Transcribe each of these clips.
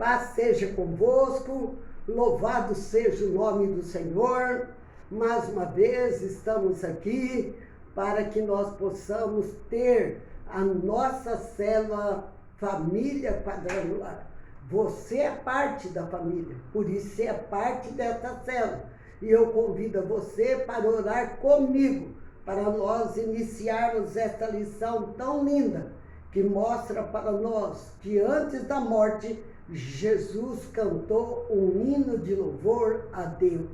Paz seja convosco, louvado seja o nome do Senhor. Mais uma vez estamos aqui para que nós possamos ter a nossa célula Família Quadrangular. Você é parte da família, por isso é parte dessa célula. E eu convido você para orar comigo, para nós iniciarmos esta lição tão linda, que mostra para nós que antes da morte, Jesus cantou um hino de louvor a Deus.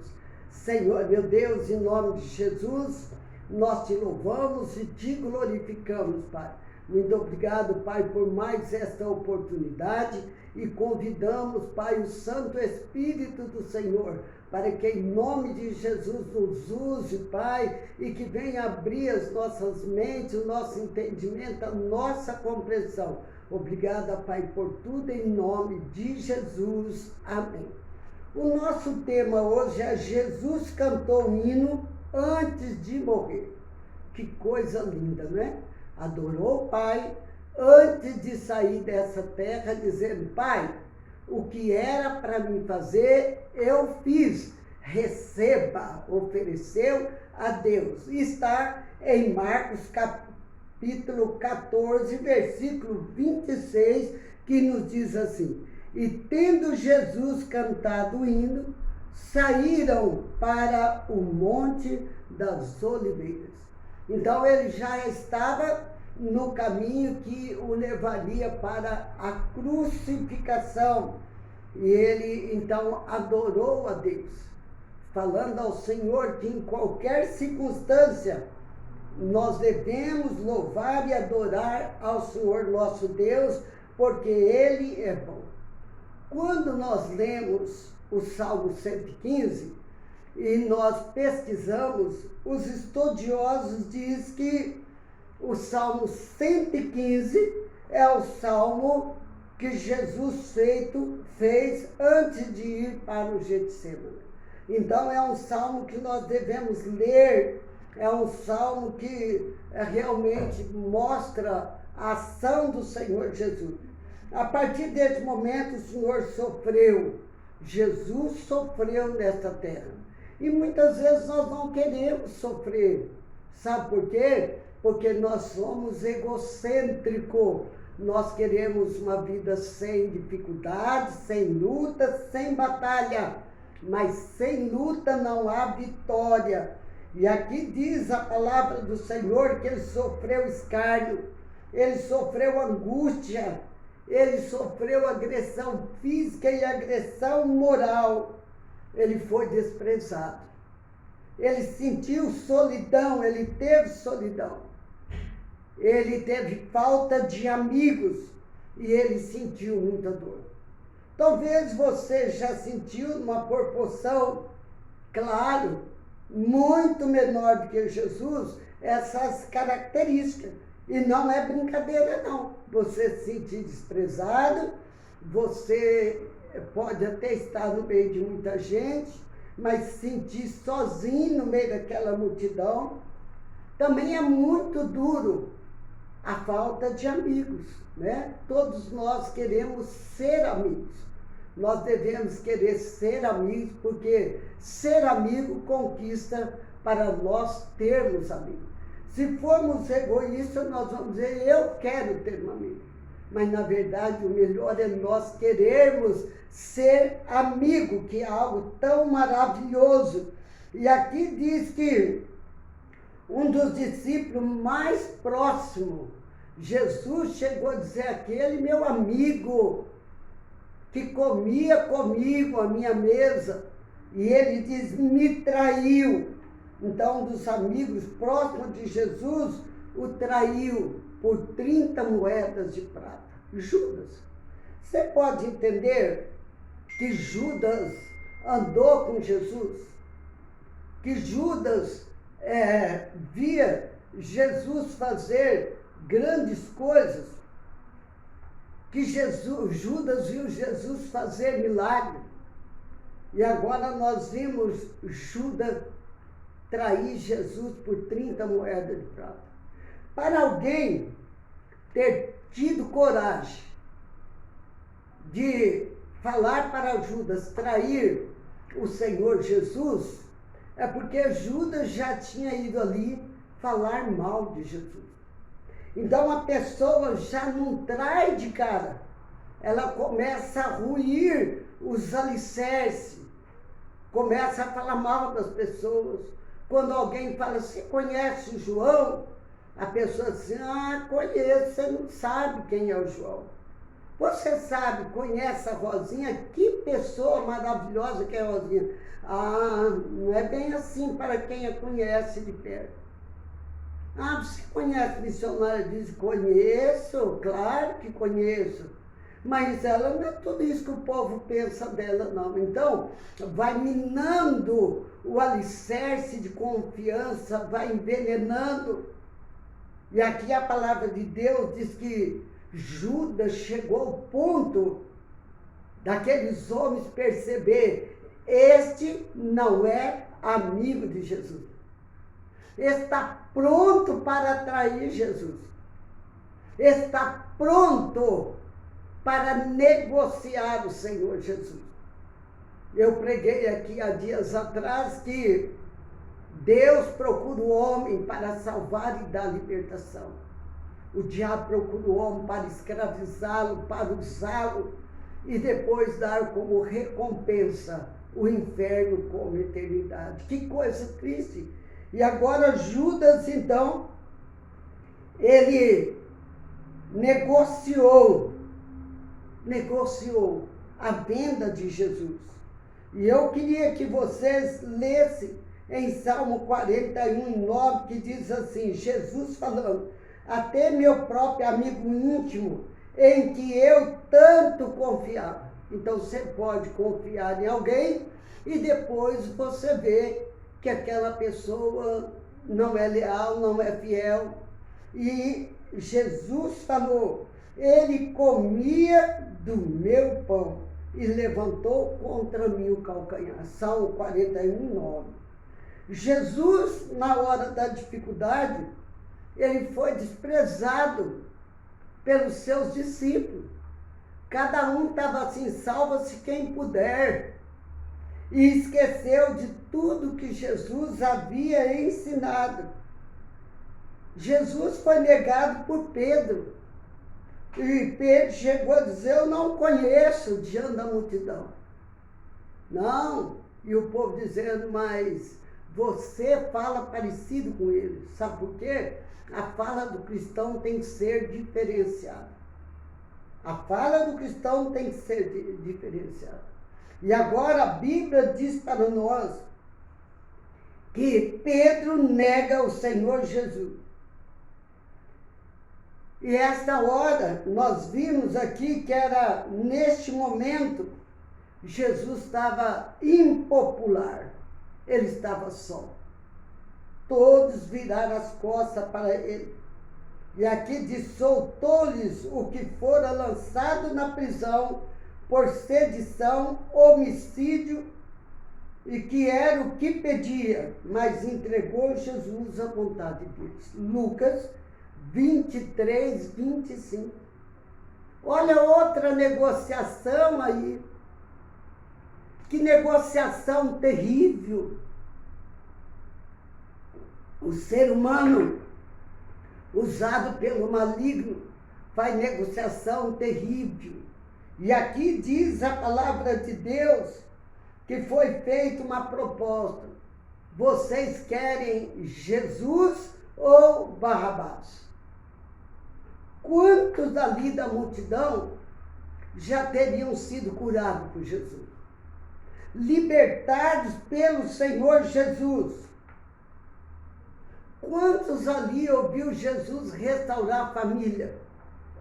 Senhor, meu Deus, em nome de Jesus, nós te louvamos e te glorificamos, Pai. Muito obrigado, Pai, por mais esta oportunidade e convidamos, Pai, o Santo Espírito do Senhor, para que em nome de Jesus nos use, Pai, e que venha abrir as nossas mentes, o nosso entendimento, a nossa compreensão. Obrigada, Pai, por tudo em nome de Jesus. Amém. O nosso tema hoje é Jesus cantou um hino antes de morrer. Que coisa linda, né? Adorou o Pai antes de sair dessa terra, dizendo: Pai, o que era para mim fazer, eu fiz. Receba, ofereceu a Deus. Está em Marcos capítulo 14, versículo 26, que nos diz assim: E tendo Jesus cantado o hino, saíram para o Monte das Oliveiras. Então ele já estava no caminho que o levaria para a crucificação. E ele então adorou a Deus, falando ao Senhor que em qualquer circunstância nós devemos louvar e adorar ao Senhor nosso Deus, porque Ele é bom. Quando nós lemos o Salmo 115 e nós pesquisamos, os estudiosos dizem que o Salmo 115 é o salmo que Jesus fez antes de ir para o Getsemane. Então é um salmo que nós devemos ler, é um salmo que realmente mostra a ação do Senhor Jesus. A partir desse momento o Senhor sofreu, Jesus sofreu nesta terra. E muitas vezes nós não queremos sofrer. Sabe por quê? Porque nós somos egocêntricos. Nós queremos uma vida sem dificuldades, sem lutas, sem batalha. Mas sem luta não há vitória. E aqui diz a palavra do Senhor que ele sofreu escárnio, ele sofreu angústia, ele sofreu agressão física e agressão moral. Ele foi desprezado. Ele sentiu solidão, ele teve solidão. Ele teve falta de amigos e ele sentiu muita dor. Talvez você já sentiu numa proporção, claro, muito menor do que Jesus, essas características. E não é brincadeira, não. Você se sentir desprezado, você pode até estar no meio de muita gente, mas se sentir sozinho no meio daquela multidão. Também é muito duro a falta de amigos, né? Todos nós queremos ser amigos. Nós devemos querer ser amigos, porque ser amigo conquista para nós termos amigos. Se formos egoístas, nós vamos dizer: eu quero ter um amigo. Mas, na verdade, o melhor é nós querermos ser amigo, que é algo tão maravilhoso. E aqui diz que um dos discípulos mais próximos, Jesus chegou a dizer: aquele meu amigo que comia comigo a minha mesa, e ele diz: me traiu. Então, um dos amigos próximos de Jesus o traiu por 30 moedas de prata. Judas. Você pode entender que Judas andou com Jesus, que Judas via Jesus fazer grandes coisas, que Judas viu Jesus fazer milagre. E agora nós vimos Judas trair Jesus por 30 moedas de prata. Para alguém ter tido coragem de falar para Judas trair o Senhor Jesus, é porque Judas já tinha ido ali falar mal de Jesus. Então a pessoa já não trai de cara, ela começa a ruir os alicerces, começa a falar mal das pessoas. Quando alguém fala, você conhece o João? A pessoa diz, conheço, você não sabe quem é o João. Você sabe, conhece a Rosinha? Que pessoa maravilhosa que é a Rosinha. Não é bem assim para quem a conhece de perto. Você conhece missionária? Diz, conheço, claro que conheço. Mas ela não é tudo isso que o povo pensa dela, não. Então, vai minando o alicerce de confiança, vai envenenando. E aqui a palavra de Deus diz que Judas chegou ao ponto daqueles homens perceber, este não é amigo de Jesus. Está pronto para trair Jesus. Está pronto para negociar o Senhor Jesus. Eu preguei aqui há dias atrás que Deus procura o homem para salvar e dar libertação. O diabo procura o homem para escravizá-lo, para usá-lo e depois dar como recompensa o inferno como eternidade. Que coisa triste! E agora Judas, então, ele negociou a venda de Jesus. E eu queria que vocês lessem em Salmo 41:9, que diz assim, Jesus falando, até meu próprio amigo íntimo, em que eu tanto confiava. Então você pode confiar em alguém e depois você vê que aquela pessoa não é leal, não é fiel. E Jesus falou, ele comia do meu pão e levantou contra mim o calcanhar. Salmo 41:9. Jesus, na hora da dificuldade, ele foi desprezado pelos seus discípulos. Cada um estava assim, salva-se quem puder. E esqueceu de tudo que Jesus havia ensinado. Jesus foi negado por Pedro. E Pedro chegou a dizer, eu não conheço, diante da multidão. Não. E o povo dizendo, mas você fala parecido com ele. Sabe por quê? A fala do cristão tem que ser diferenciada. A fala do cristão tem que ser diferenciada. E agora a Bíblia diz para nós que Pedro nega o Senhor Jesus. E esta hora, nós vimos aqui que era neste momento, Jesus estava impopular. Ele estava só. Todos viraram as costas para ele. E aqui diz, soltou-lhes o que fora lançado na prisão por sedição, homicídio, e que era o que pedia, mas entregou Jesus à vontade deles. Lucas 23:25. Olha outra negociação aí. Que negociação terrível. O ser humano, usado pelo maligno, faz negociação terrível. E aqui diz a palavra de Deus que foi feita uma proposta. Vocês querem Jesus ou Barrabás? Quantos ali da multidão já teriam sido curados por Jesus? Libertados pelo Senhor Jesus. Quantos ali ouviu Jesus restaurar a família?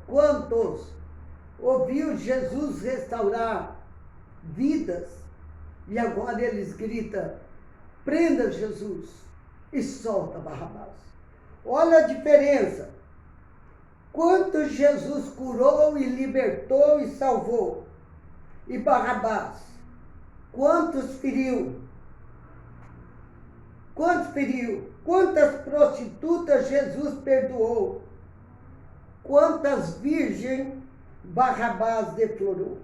Quantos ouviu Jesus restaurar vidas? E agora eles gritam, prenda Jesus e solta Barrabás. Olha a diferença. Quantos Jesus curou e libertou e salvou? E Barrabás? Quantos feriu? Quantos feriu? Quantas prostitutas Jesus perdoou? Quantas virgens Barrabás deflorou?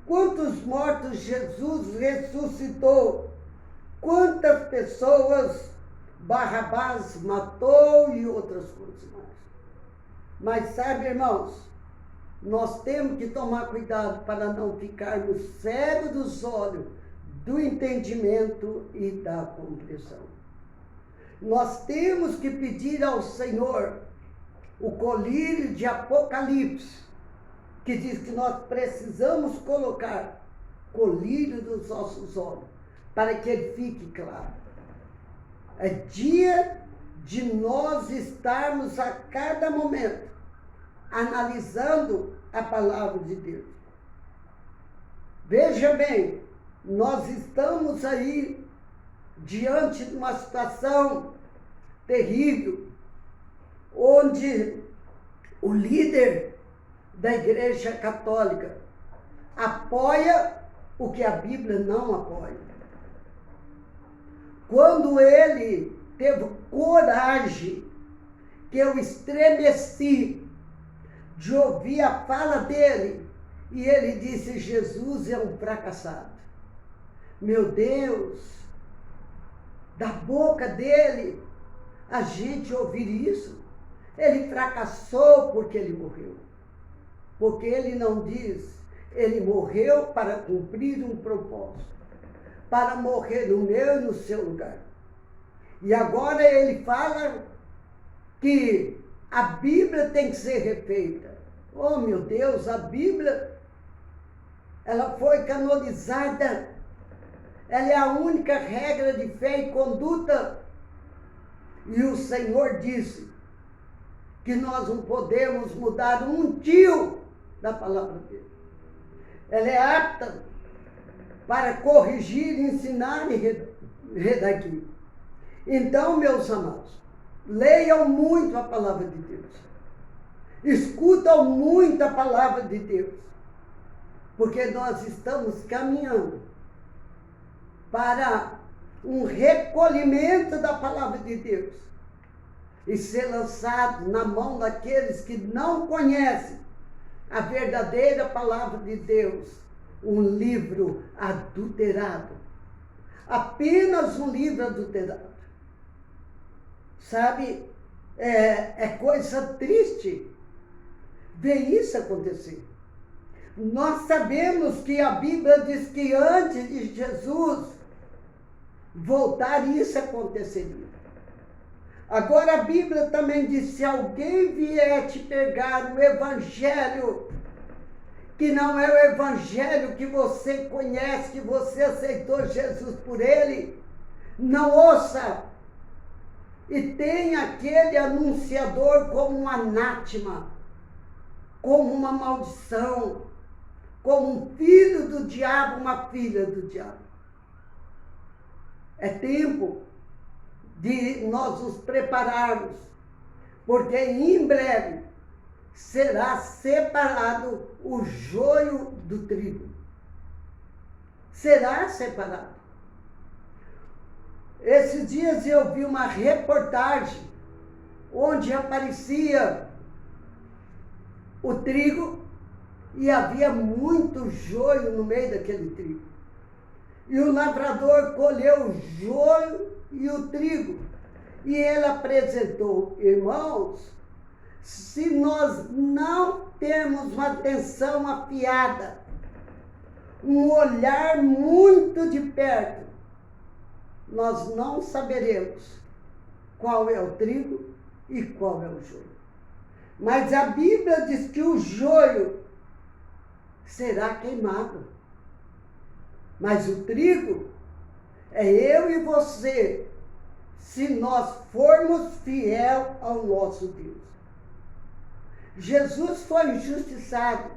Quantos mortos Jesus ressuscitou? Quantas pessoas Barrabás matou e outras coisas mais. Mas sabe, irmãos, nós temos que tomar cuidado para não ficarmos cegos dos olhos, do entendimento e da compreensão. Nós temos que pedir ao Senhor o colírio de Apocalipse, que diz que nós precisamos colocar colírio dos nossos olhos, para que ele fique claro. É dia de nós estarmos a cada momento analisando a palavra de Deus. Veja bem, nós estamos aí diante de uma situação terrível, onde o líder da Igreja Católica apoia o que a Bíblia não apoia. Quando ele teve coragem, que eu estremeci de ouvir a fala dele, e ele disse: Jesus é um fracassado. Meu Deus, da boca dele, a gente ouvir isso. Ele fracassou porque ele morreu. Porque ele não diz, ele morreu para cumprir um propósito, para morrer no meu e no seu lugar. E agora ele fala que a Bíblia tem que ser refeita. Oh, meu Deus, a Bíblia, ela foi canonizada. Ela é a única regra de fé e conduta. E o Senhor disse que nós não podemos mudar um tio da palavra dele. Ela é apta para corrigir, ensinar e redarguir. Então, meus amados, leiam muito a palavra de Deus. Escutam muito a palavra de Deus. Porque nós estamos caminhando para um recolhimento da palavra de Deus e ser lançado na mão daqueles que não conhecem a verdadeira palavra de Deus, um livro adulterado, apenas um livro adulterado. Sabe, é coisa triste ver isso acontecer. Nós sabemos que a Bíblia diz que antes de Jesus voltar, isso aconteceria. Agora a Bíblia também diz: se alguém vier te pegar o evangelho, que não é o evangelho que você conhece, que você aceitou Jesus por ele, não ouça. E tem aquele anunciador como um anátema, como uma maldição, como um filho do diabo, uma filha do diabo. É tempo de nós nos prepararmos, porque em breve será separado o joio do trigo. Será separado. Esses dias eu vi uma reportagem onde aparecia o trigo e havia muito joio no meio daquele trigo. E o lavrador colheu o joio e o trigo. E ele apresentou: irmãos, se nós não temos uma atenção afiada, um olhar muito de perto, nós não saberemos qual é o trigo e qual é o joio. Mas a Bíblia diz que o joio será queimado. Mas o trigo é eu e você, se nós formos fiel ao nosso Deus. Jesus foi injustiçado.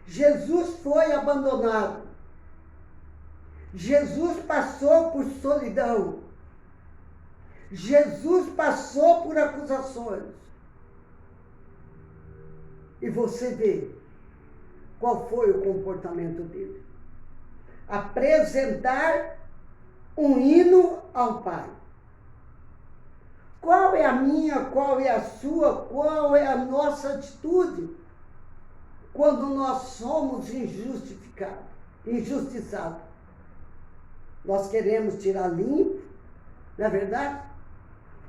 Jesus foi abandonado. Jesus passou por solidão. Jesus passou por acusações. E você vê qual foi o comportamento dele. Apresentar um hino ao Pai. Qual é a minha, qual é a sua, qual é a nossa atitude quando nós somos injustiçados. Nós queremos tirar limpo, não é verdade?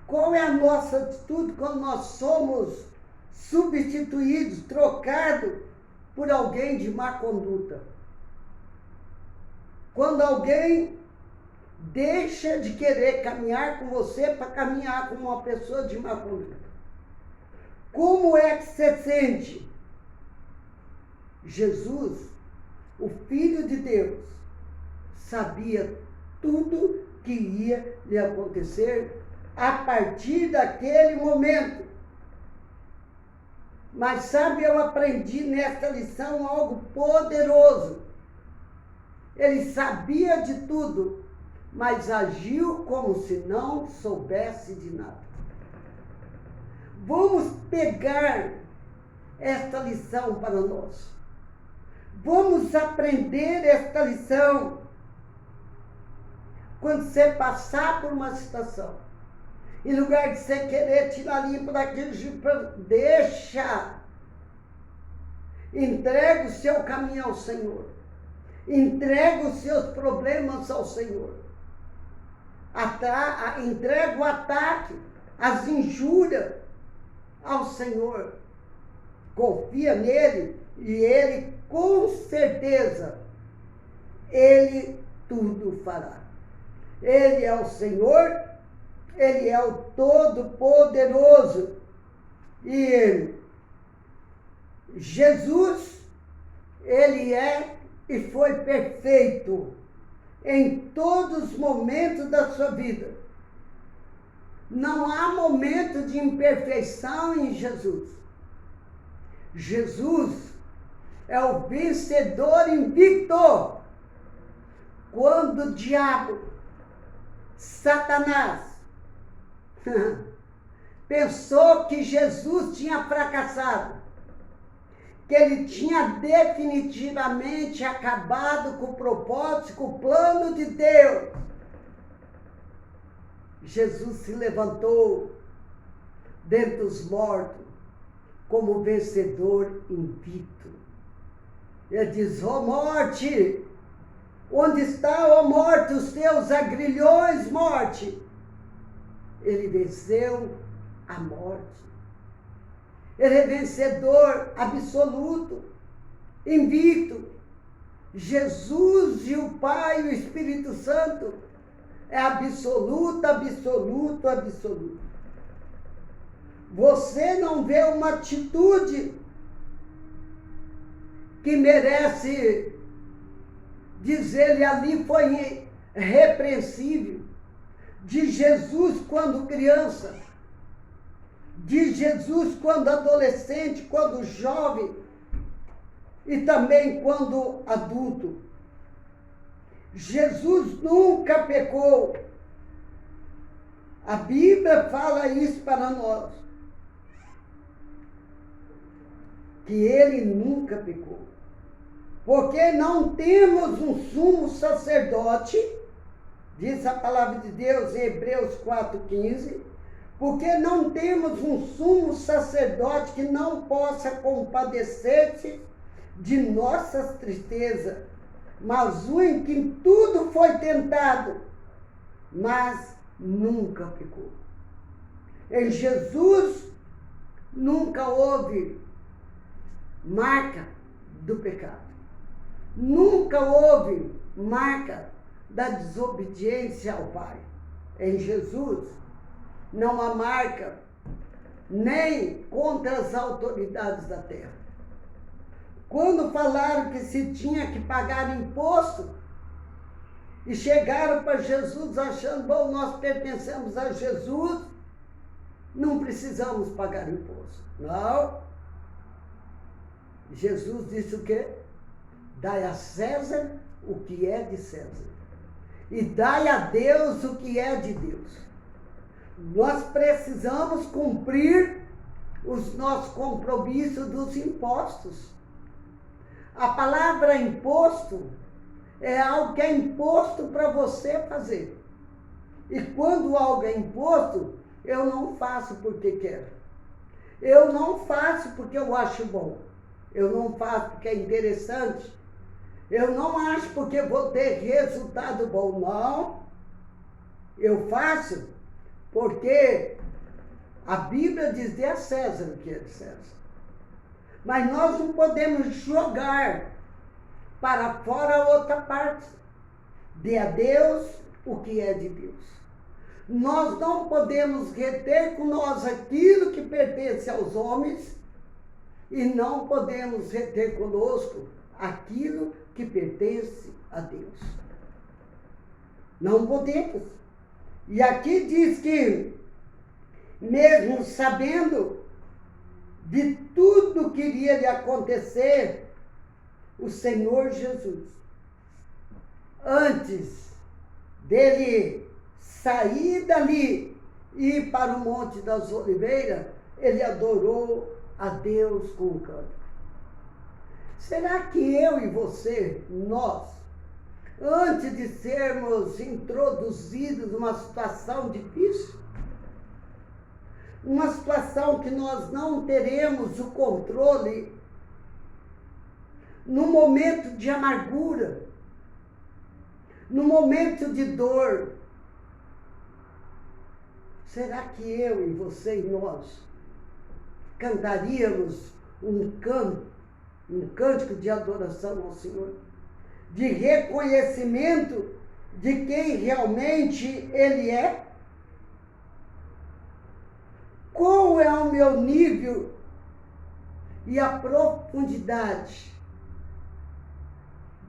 Qual é a nossa atitude quando nós somos substituídos, trocados por alguém de má conduta? Quando alguém deixa de querer caminhar com você para caminhar com uma pessoa de má conduta. Como é que você sente? Jesus, o Filho de Deus, sabia tudo que ia lhe acontecer a partir daquele momento. Mas sabe, eu aprendi nesta lição algo poderoso. Ele sabia de tudo, mas agiu como se não soubesse de nada. Vamos pegar esta lição para nós. Vamos aprender esta lição. Quando você passar por uma situação, em lugar de você querer tirar limpo daquilo, deixa. Entrega o seu caminho ao Senhor. Entrega os seus problemas ao Senhor. Entrega o ataque, as injúrias ao Senhor. Confia nele e ele, com certeza, ele tudo fará. Ele é o Senhor, ele é o Todo-Poderoso. E Jesus, ele é e foi perfeito em todos os momentos da sua vida. Não há momento de imperfeição em Jesus. Jesus é o vencedor invicto. Quando o diabo, Satanás, pensou que Jesus tinha fracassado, que ele tinha definitivamente acabado com o propósito, com o plano de Deus, Jesus se levantou dentre os mortos como vencedor invicto. Ele diz: ó morte, onde está, ó morte, os teus agrilhões, morte? Ele venceu a morte. Ele é vencedor absoluto, invicto. Jesus e o Pai e o Espírito Santo é absoluto, absoluto, absoluto. Você não vê uma atitude que merece dizer-lhe ali foi repreensível, de Jesus quando criança, de Jesus quando adolescente, quando jovem e também quando adulto. Jesus nunca pecou. A Bíblia fala isso para nós, que ele nunca pecou. Porque não temos um sumo sacerdote, diz a palavra de Deus em Hebreus 4,15, porque não temos um sumo sacerdote que não possa compadecer-se de nossas tristezas, mas um em que tudo foi tentado, mas nunca pecou. Em Jesus nunca houve marca do pecado. Nunca houve marca da desobediência ao Pai. Em Jesus não há marca nem contra as autoridades da terra. Quando falaram que se tinha que pagar imposto e chegaram para Jesus achando, bom, nós pertencemos a Jesus, não precisamos pagar imposto. Não. Jesus disse o quê? Dai a César o que é de César e dai a Deus o que é de Deus. Nós precisamos cumprir os nossos compromissos dos impostos. A palavra imposto é algo que é imposto para você fazer. E quando algo é imposto, eu não faço porque quero. Eu não faço porque eu acho bom. Eu não faço porque é interessante. Eu não acho porque vou ter resultado bom, não. Eu faço porque a Bíblia diz: dê a César o que é de César. Mas nós não podemos jogar para fora a outra parte. Dê a Deus o que é de Deus. Nós não podemos reter com nós aquilo que pertence aos homens e não podemos reter conosco aquilo que pertence a Deus. Não podemos. E aqui diz que, mesmo sabendo de tudo que iria lhe acontecer, o Senhor Jesus, antes dele sair dali e ir para o Monte das Oliveiras, ele adorou a Deus com um canto. Será que eu e você, nós, antes de sermos introduzidos numa situação difícil, uma situação que nós não teremos o controle, no momento de amargura, no momento de dor, será que eu e você e nós cantaríamos um cântico de adoração ao Senhor, de reconhecimento de quem realmente Ele é? Qual é o meu nível e a profundidade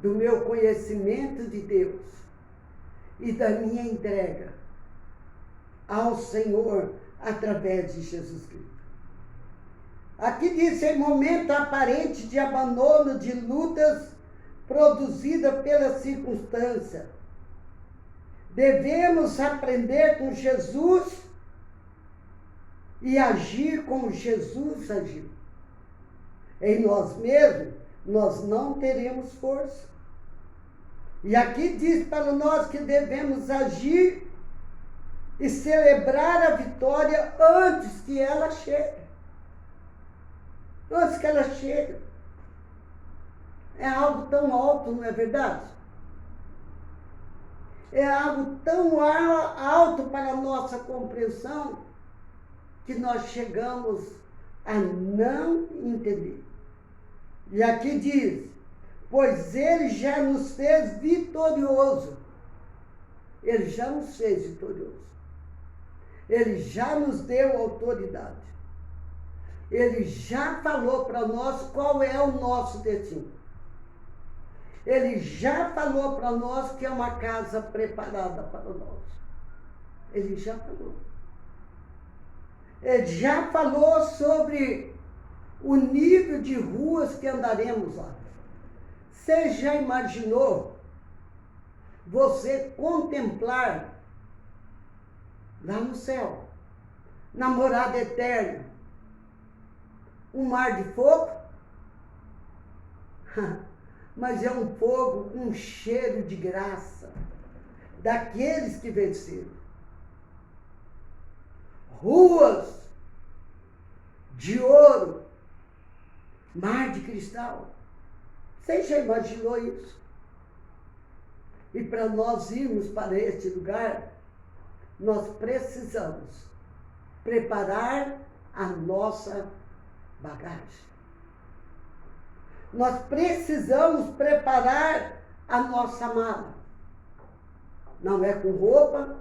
do meu conhecimento de Deus e da minha entrega ao Senhor através de Jesus Cristo? Aqui diz: em momento aparente de abandono, de lutas produzida pela circunstância, devemos aprender com Jesus e agir como Jesus agiu. Em nós mesmos, nós não teremos força. E aqui diz para nós que devemos agir e celebrar a vitória antes que ela chegue. Antes que ela chegue. É algo tão alto, não é verdade? É algo tão alto para a nossa compreensão que nós chegamos a não entender. E aqui diz: pois Ele já nos fez vitorioso. Ele já nos fez vitorioso. Ele já nos deu autoridade. Ele já falou para nós qual é o nosso destino. Ele já falou para nós que é uma casa preparada para nós. Ele já falou. Ele já falou sobre o nível de ruas que andaremos lá. Você já imaginou você contemplar lá no céu, na morada eterna, um mar de fogo? Mas é um fogo com um cheiro de graça daqueles que venceram. Ruas de ouro, mar de cristal. Você já imaginou isso? E para nós irmos para este lugar, nós precisamos preparar a nossa bagagem. Nós precisamos preparar a nossa mala. Não é com roupa,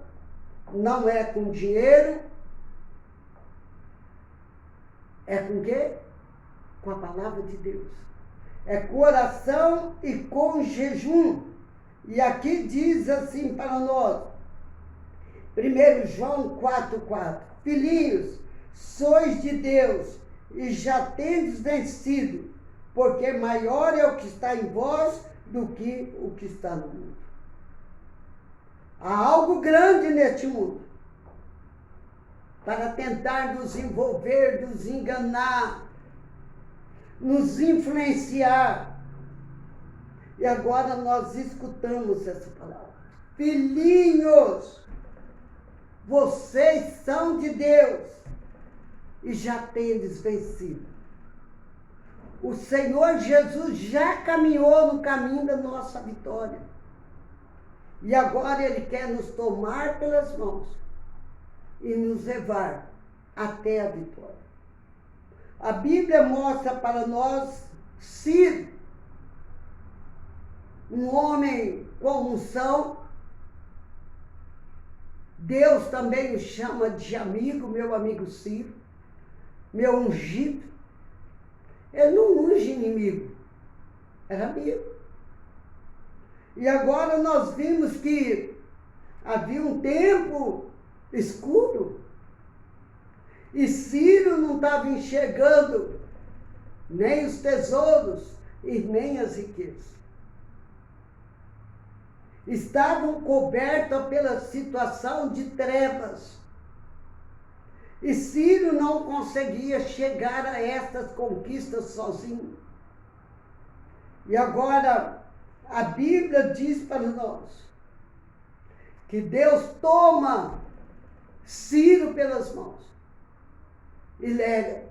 não é com dinheiro. É com o quê? Com a palavra de Deus. É com oração e com jejum. E aqui diz assim para nós, 1 João 4,4: filhinhos, sois de Deus e já tendes vencido, porque maior é o que está em vós do que o que está no mundo. Há algo grande neste mundo para tentar nos envolver, nos enganar, nos influenciar. E agora nós escutamos essa palavra. Filhinhos, vocês são de Deus e já tendes vencido. O Senhor Jesus já caminhou no caminho da nossa vitória. E agora Ele quer nos tomar pelas mãos e nos levar até a vitória. A Bíblia mostra para nós Ciro, um homem com unção. Deus também o chama de amigo, meu amigo Ciro, meu ungido. Ele não unge inimigo, era amigo. E agora nós vimos que havia um tempo escuro e Ciro não estava enxergando nem os tesouros e nem as riquezas. Estavam cobertos pela situação de trevas. E Ciro não conseguia chegar a estas conquistas sozinho. E agora a Bíblia diz para nós que Deus toma Ciro pelas mãos e leva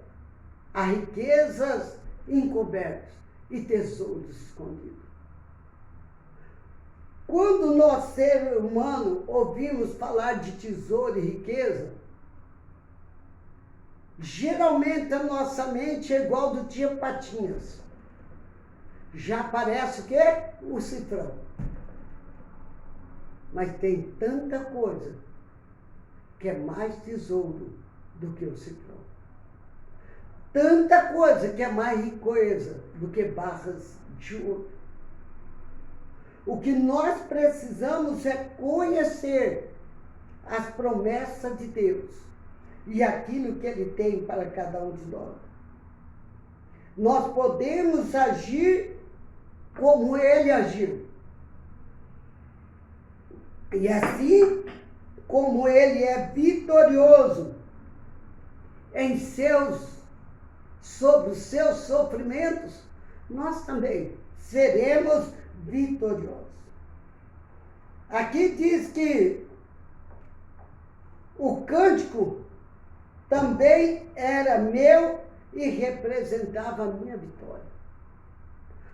a riquezas encobertas e tesouros escondidos. Quando nós, ser humano, ouvimos falar de tesouro e riqueza, geralmente a nossa mente é igual do Tia Patinhas. Já parece o quê? O cifrão. Mas tem tanta coisa que é mais tesouro do que o cifrão. Tanta coisa que é mais riqueza do que barras de ouro. O que nós precisamos é conhecer as promessas de Deus e aquilo que Ele tem para cada um de nós. Nós podemos agir como Ele agiu. E assim como Ele é vitorioso sobre os seus sofrimentos, nós também seremos vitoriosos. Aqui diz que o cântico também era meu e representava a minha vitória.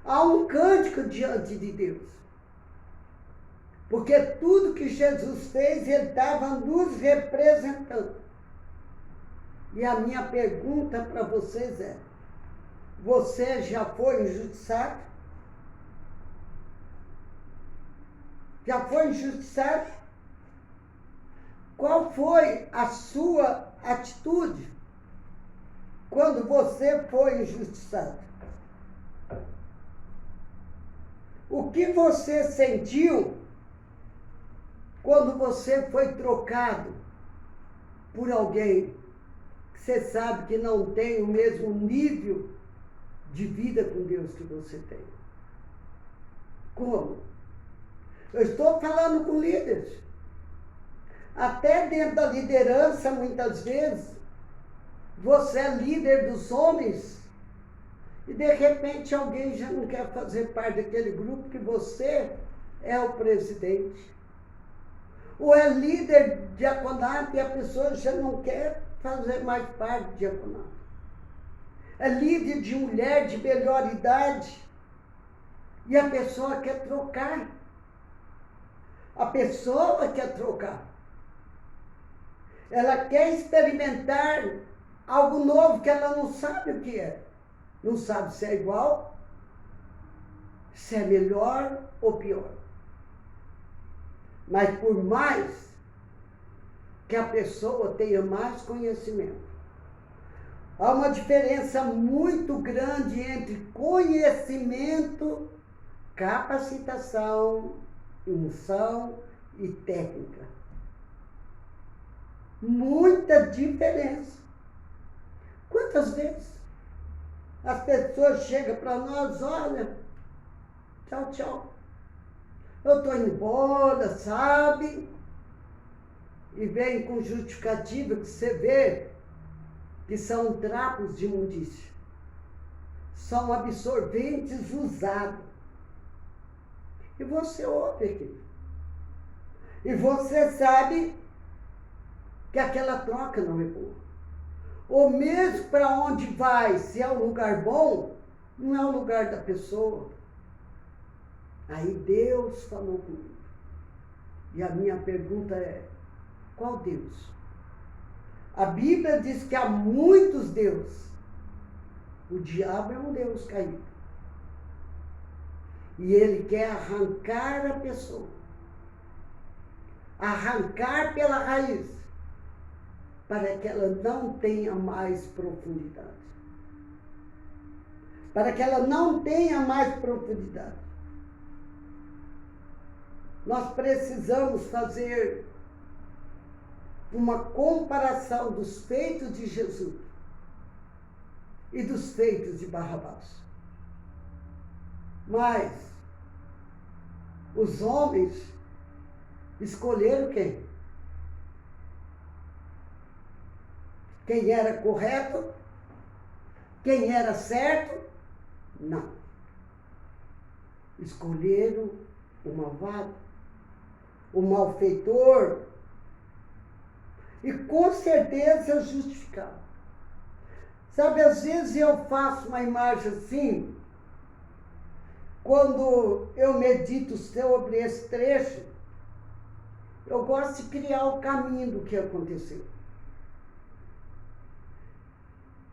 Há um cântico diante de Deus. Porque tudo que Jesus fez, Ele estava nos representando. E a minha pergunta para vocês é: você já foi injustiçado? Já foi injustiçado? Qual foi a sua atitude quando você foi injustiçado? O que você sentiu quando você foi trocado por alguém que você sabe que não tem o mesmo nível de vida com Deus que você tem? Como? Eu estou falando com líderes. Até dentro da liderança, muitas vezes, você é líder dos homens e de repente alguém já não quer fazer parte daquele grupo que você é o presidente. Ou é líder de diaconato e a pessoa já não quer fazer mais parte do diaconato. É líder de mulher de melhor idade e a pessoa quer trocar. A pessoa quer trocar. Ela quer experimentar algo novo que ela não sabe o que é. Não sabe se é igual, se é melhor ou pior. Mas por mais que a pessoa tenha mais conhecimento, há uma diferença muito grande entre conhecimento, capacitação, unção e técnica. Muita diferença. Quantas vezes as pessoas chegam para nós: olha, tchau, tchau, eu estou indo embora, sabe? E vem com justificativa que você vê que são trapos de imundícia. São absorventes usados. E você ouve aquilo. E você sabe que aquela troca não é boa. Ou mesmo para onde vai, se é um lugar bom, Não é o lugar da pessoa. Aí Deus falou comigo. E a minha pergunta é, qual Deus? A Bíblia diz que há muitos deuses. O diabo é um Deus caído. E ele quer arrancar a pessoa. Arrancar pela raiz. Para que ela não tenha mais profundidade. Para que ela não tenha mais profundidade. Nós precisamos fazer uma comparação dos feitos de Jesus e dos feitos de Barrabás. Mas os homens escolheram quem? Quem era correto? Quem era certo? Não. Escolheram o malvado, o malfeitor, e com certeza justificado. Sabe, às vezes eu faço uma imagem assim, quando eu medito sobre esse trecho, eu gosto de criar o caminho do que aconteceu.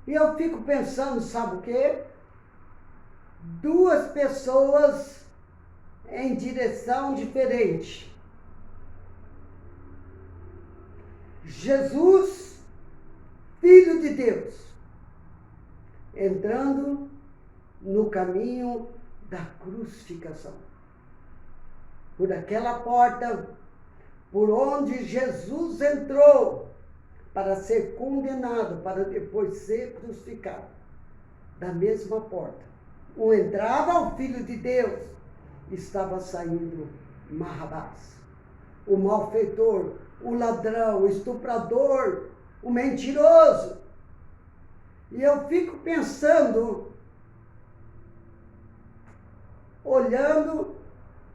E eu fico pensando, sabe o quê? Duas pessoas em direção diferente. Jesus, Filho de Deus, entrando no caminho da crucificação. Por aquela porta, por onde Jesus entrou para ser condenado, para depois ser crucificado. Da mesma porta. Um entrava o Filho de Deus, estava saindo Barrabás, o malfeitor, o ladrão, o estuprador, o mentiroso. E eu fico pensando, olhando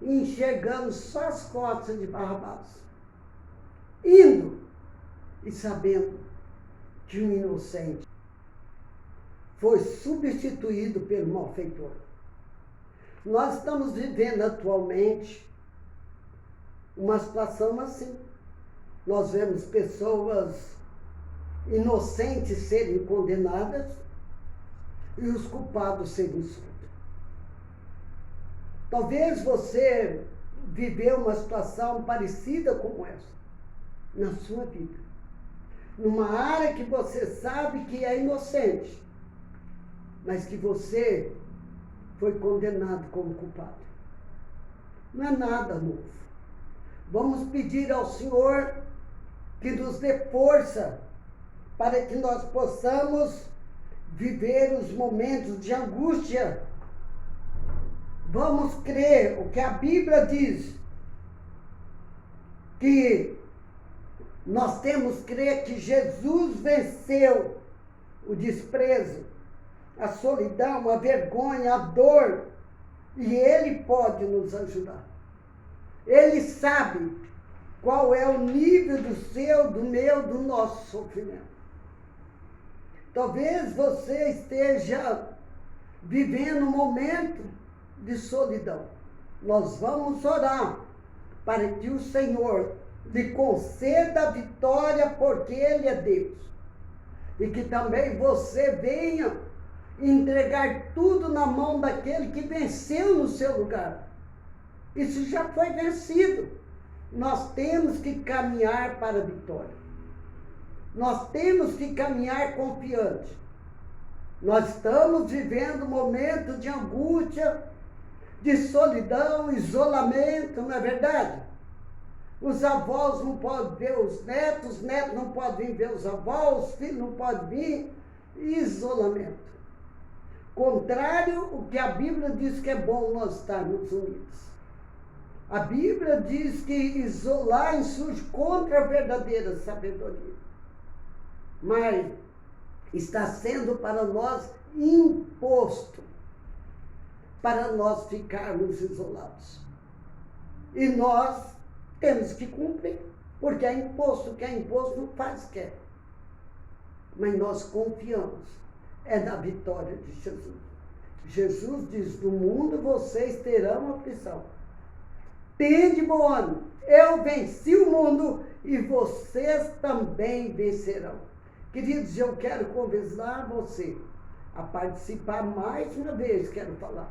e enxergando só as costas de Barrabás, indo e sabendo que um inocente foi substituído pelo malfeitor. Nós estamos vivendo atualmente uma situação assim. Nós vemos pessoas inocentes serem condenadas e os culpados serem soltos. Talvez você viveu uma situação parecida com essa na sua vida. Numa área que você sabe que é inocente, mas que você foi condenado como culpado. Não é nada novo. Vamos pedir ao Senhor que nos dê força para que nós possamos viver os momentos de angústia. Vamos crer o que a Bíblia diz, que nós temos que crer que Jesus venceu o desprezo, a solidão, a vergonha, a dor, e Ele pode nos ajudar. Ele sabe qual é o nível do seu, do meu, do nosso sofrimento. Talvez você esteja vivendo um momento de solidão. Nós vamos orar para que o Senhor lhe conceda a vitória, porque Ele é Deus. E que também você venha entregar tudo na mão daquele que venceu no seu lugar. Isso já foi vencido. Nós temos que caminhar para a vitória. Nós temos que caminhar confiante. Nós estamos vivendo um momento de angústia, de solidão, isolamento, não é verdade? Os avós não podem ver os netos não podem ver os avós, os filhos não podem vir. Isolamento. Contrário ao que a Bíblia diz que é bom nós estarmos unidos. A Bíblia diz que isolar insurge contra a verdadeira sabedoria. Mas está sendo para nós imposto para nós ficarmos isolados. E nós temos que cumprir, porque é imposto, que é imposto não faz quer. Mas nós confiamos, é na vitória de Jesus. Jesus diz, no mundo vocês terão aflição. Tende bom ânimo, eu venci o mundo e vocês também vencerão. Queridos, eu quero convidar você a participar mais uma vez, quero falar,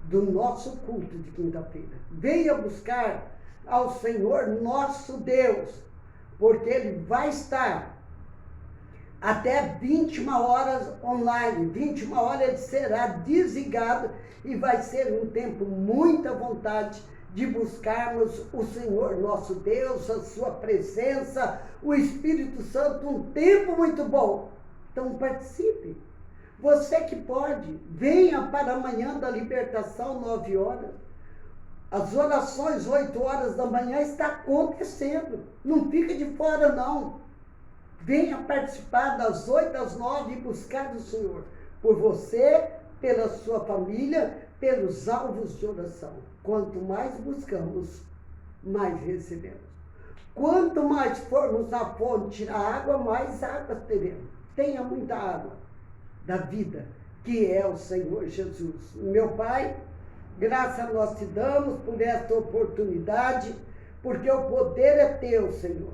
do nosso culto de quinta-feira. Venha buscar ao Senhor nosso Deus, porque Ele vai estar até 21 horas online. 21 horas Ele será desligado e vai ser um tempo muito à vontade de buscarmos o Senhor nosso Deus, a sua presença, o Espírito Santo, um tempo muito bom. Então participe. Você que pode, venha para a manhã da libertação, 9 horas. As orações, 8 horas da manhã, está acontecendo. Não fica de fora, não. Venha participar das 8 às 9 e buscar o Senhor. Por você, pela sua família, pelos alvos de oração. Quanto mais buscamos, mais recebemos. Quanto mais formos na fonte tirar água, mais água teremos. Tenha muita água da vida, que é o Senhor Jesus. Meu Pai, graças nós te damos por esta oportunidade, porque o poder é teu, Senhor.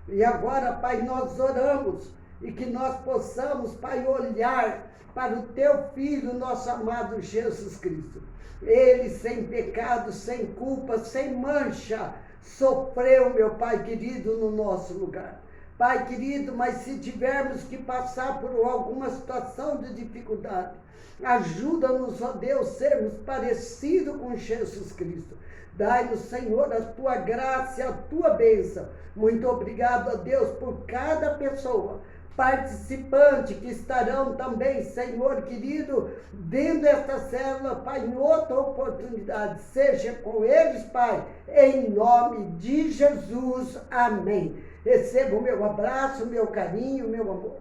E agora, Pai, nós oramos e que nós possamos, Pai, olhar para o teu Filho, nosso amado Jesus Cristo. Ele, sem pecado, sem culpa, sem mancha, sofreu, meu Pai querido, no nosso lugar. Pai querido, mas se tivermos que passar por alguma situação de dificuldade, ajuda-nos, ó Deus, sermos parecidos com Jesus Cristo. Dai-nos, Senhor, a tua graça e a tua bênção. Muito obrigado, ó Deus, por cada pessoa participante que estarão também, Senhor querido, dentro desta célula, Pai, em outra oportunidade. Seja com eles, Pai, em nome de Jesus. Amém. Receba o meu abraço, o meu carinho, o meu amor.